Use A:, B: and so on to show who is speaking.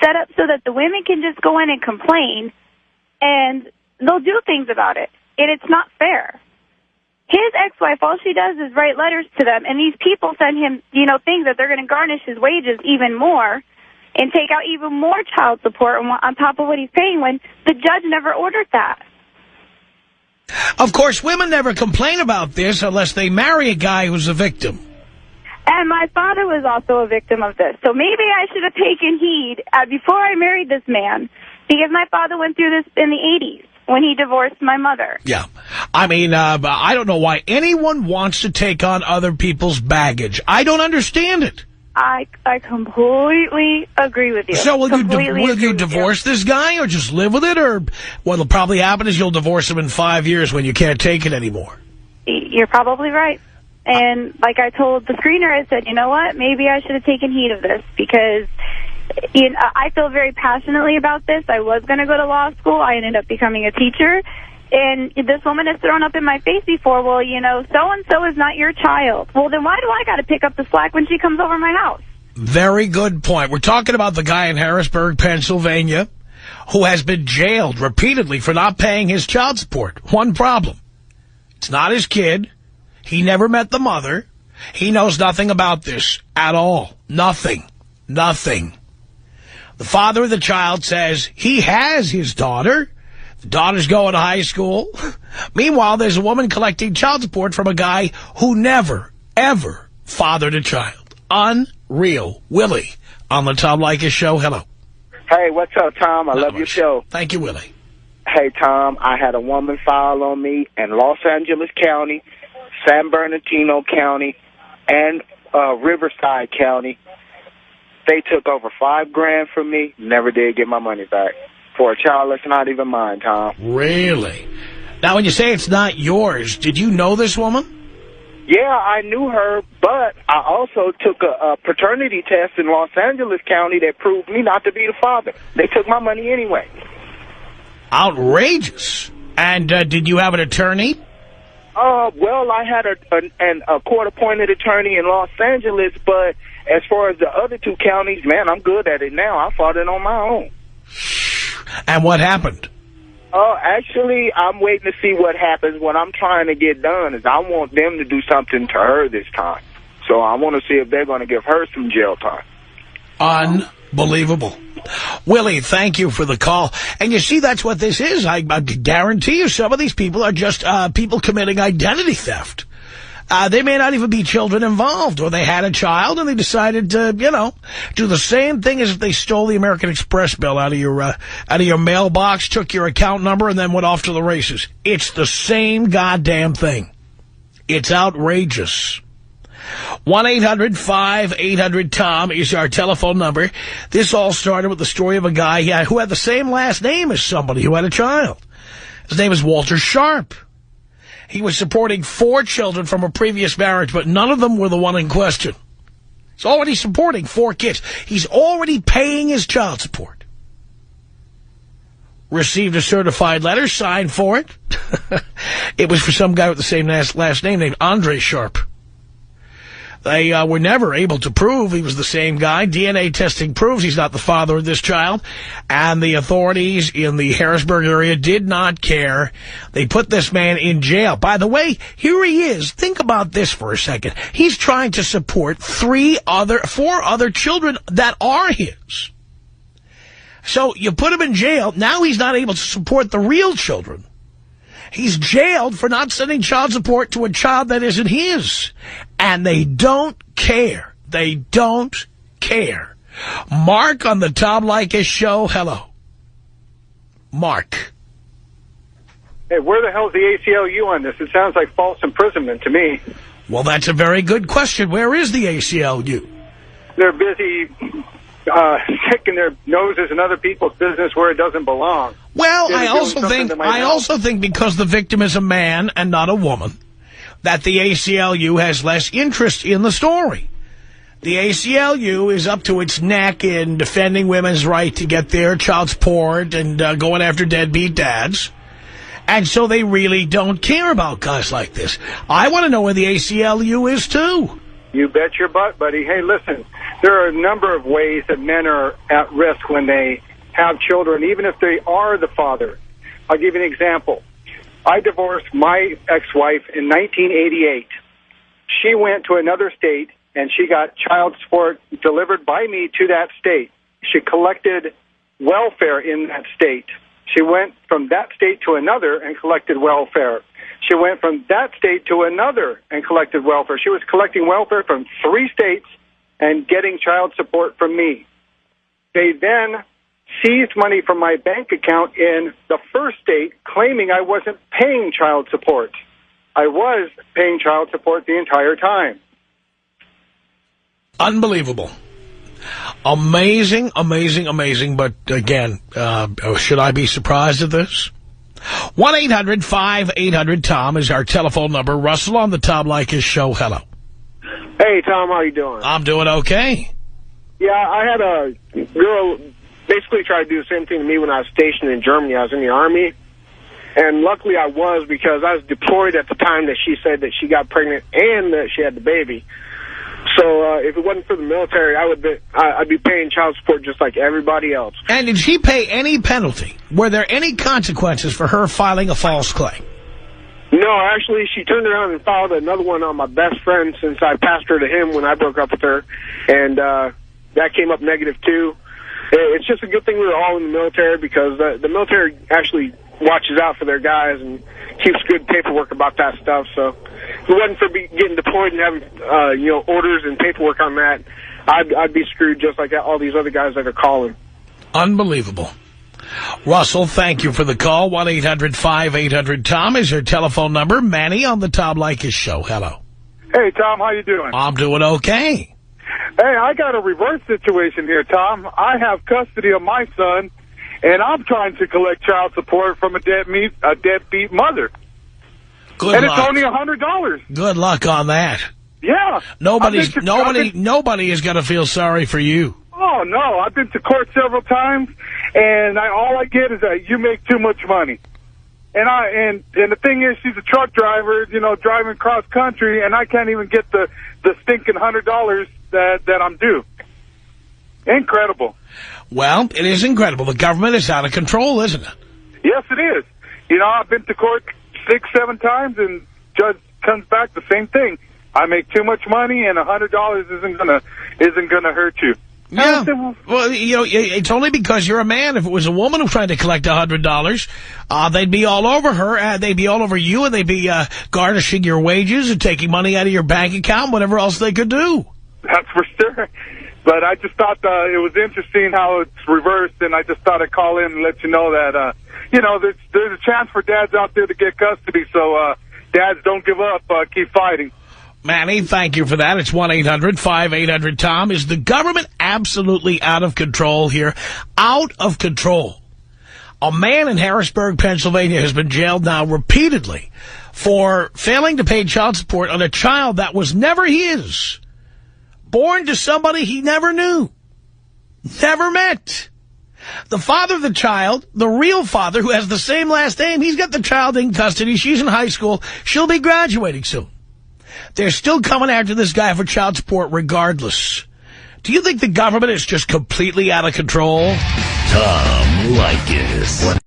A: set up so that the women can just go in and complain, and they'll do things about it. And it's not fair. His ex-wife, all she does is write letters to them, and these people send him, things that they're going to garnish his wages even more and take out even more child support on top of what he's paying when the judge never ordered that.
B: Of course, women never complain about this unless they marry a guy who's a victim.
A: And my father was also a victim of this. So maybe I should have taken heed before I married this man, because my father went through this in the 80s when he divorced my mother.
B: Yeah. I mean, I don't know why anyone wants to take on other people's baggage. I don't understand it.
A: I completely agree with you.
B: So will you divorce this guy or just live with it? Or what'll probably happen is you'll divorce him in 5 years when you can't take it anymore.
A: You're probably right. And like I told the screener, I said, you know what? Maybe I should have taken heed of this, because I feel very passionately about this. I was going to go to law school. I ended up becoming a teacher. And this woman has thrown up in my face before, well, so-and-so is not your child. Well, then why do I got to pick up the slack when she comes over my house?
B: Very good point. We're talking about the guy in Harrisburg, Pennsylvania, who has been jailed repeatedly for not paying his child support. One problem. It's not his kid. He never met the mother. He knows nothing about this at all. Nothing. Nothing. The father of the child says he has his daughter. The daughter's going to high school. Meanwhile, there's a woman collecting child support from a guy who never, ever fathered a child. Unreal. Willie on the Tom Leykis Show. Hello.
C: Hey, what's up, Tom? I love your show.
B: Thank you, Willie.
C: Hey, Tom, I had a woman file on me in Los Angeles County, San Bernardino County, and Riverside County. They took over $5,000 from me. Never did get my money back. For a child that's not even mine, Tom.
B: Really? Now, when you say it's not yours, did you know this woman?
C: Yeah, I knew her, but I also took a paternity test in Los Angeles County that proved me not to be the father. They took my money anyway.
B: Outrageous. And did you have an attorney?
C: Well, I had a court-appointed attorney in Los Angeles, but as far as the other two counties, man, I'm good at it now. I fought it on my own.
B: And what happened?
C: Actually, I'm waiting to see what happens. What I'm trying to get done is I want them to do something to her this time. So I want to see if they're going to give her some jail time.
B: Unbelievable. Willie, thank you for the call. And you see, that's what this is. I guarantee you some of these people are just people committing identity theft. They may not even be children involved, or they had a child and they decided to, do the same thing as if they stole the American Express bill out of your mailbox, took your account number, and then went off to the races. It's the same goddamn thing. It's outrageous. 1-800-5800-TOM is our telephone number. This all started with the story of a guy who had the same last name as somebody who had a child. His name is Walter Sharp. He was supporting 4 children from a previous marriage, but none of them were the one in question. He's already supporting 4 kids. He's already paying his child support. Received a certified letter, signed for it. It was for some guy with the same last name named Andre Sharp. They were never able to prove he was the same guy. DNA testing proves he's not the father of this child. And the authorities in the Harrisburg area did not care. They put this man in jail. By the way, here he is. Think about this for a second. He's trying to support 4 other children that are his. So you put him in jail. Now he's not able to support the real children. He's jailed for not sending child support to a child that isn't his. And they don't care. They don't care. Mark on the Tom Leykis Show. Hello. Mark.
D: Hey, where the hell's the ACLU on this? It sounds like false imprisonment to me.
B: Well, that's a very good question. Where is the ACLU?
D: They're busy sticking their noses in other people's business where it doesn't belong.
B: Well, I also think because the victim is a man and not a woman, that the ACLU has less interest in the story. The ACLU is up to its neck in defending women's right to get their child support and going after deadbeat dads. And so they really don't care about guys like this. I want to know where the ACLU is, too.
D: You bet your butt, buddy. Hey, listen, there are a number of ways that men are at risk when they have children, even if they are the father. I'll give you an example. I divorced my ex-wife in 1988. She went to another state, and she got child support delivered by me to that state. She collected welfare in that state. She went from that state to another and collected welfare. She went from that state to another and collected welfare. She was collecting welfare from 3 states and getting child support from me. They then seized money from my bank account in the first state, claiming I wasn't paying child support. I was paying child support the entire time.
B: Unbelievable. Amazing, amazing, amazing. But again, should I be surprised at this? 1-800-5800-TOM is our telephone number. Russell on the Tom Leykis show. Hello.
E: Hey, Tom, how you doing?
B: I'm doing okay.
E: Yeah, I had a girl basically try to do the same thing to me when I was stationed in Germany. I was in the Army, and luckily I was, because I was deployed at the time that she said that she got pregnant and that she had the baby. So if it wasn't for the military, I'd be paying child support just like everybody else.
B: And did she pay any penalty? Were there any consequences for her filing a false claim?
E: No, actually, she turned around and filed another one on my best friend since I passed her to him when I broke up with her, and that came up negative too. It's just a good thing we were all in the military, because the military actually watches out for their guys and keeps good paperwork about that stuff. So if it wasn't for getting deployed and having orders and paperwork on that, I'd be screwed just like all these other guys that are calling.
B: Unbelievable. Russell, thank you for the call. 1-800-5800-TOM is her telephone number. Manny on the Tom Leykis show. Hello.
D: Hey, Tom, how you doing?
B: I'm doing okay.
D: Hey, I got a reverse situation here, Tom. I have custody of my son, and I'm trying to collect child support from a deadbeat mother.
B: Good
D: and
B: luck.
D: It's only $100.
B: Good luck on that.
D: Yeah.
B: Nobody is going to feel sorry for you.
D: Oh, no. I've been to court several times, and all I get is that you make too much money. And the thing is, she's a truck driver, driving cross country, and I can't even get the stinking $100 that I'm due. Incredible.
B: Well, it is incredible. The government is out of control, isn't it?
D: Yes, it is. I've been to court 6-7 times, and judge comes back the same thing. I make too much money, and $100 isn't gonna hurt you.
B: Yeah. Well, it's only because you're a man. If it was a woman who tried to collect $100, they'd be all over her. They'd be all over you, and they'd be garnishing your wages and taking money out of your bank account, whatever else they could do.
D: That's for sure. But I just thought it was interesting how it's reversed, and I just thought I'd call in and let you know that, there's a chance for dads out there to get custody. So, dads, don't give up. Keep fighting.
B: Manny, thank you for that. It's 1-800-5800-TOM. Is the government absolutely out of control here? Out of control. A man in Harrisburg, Pennsylvania has been jailed now repeatedly for failing to pay child support on a child that was never his. Born to somebody he never knew. Never met. The father of the child, the real father, who has the same last name, he's got the child in custody. She's in high school. She'll be graduating soon. They're still coming after this guy for child support regardless. Do you think the government is just completely out of control?
F: Tom Leykis.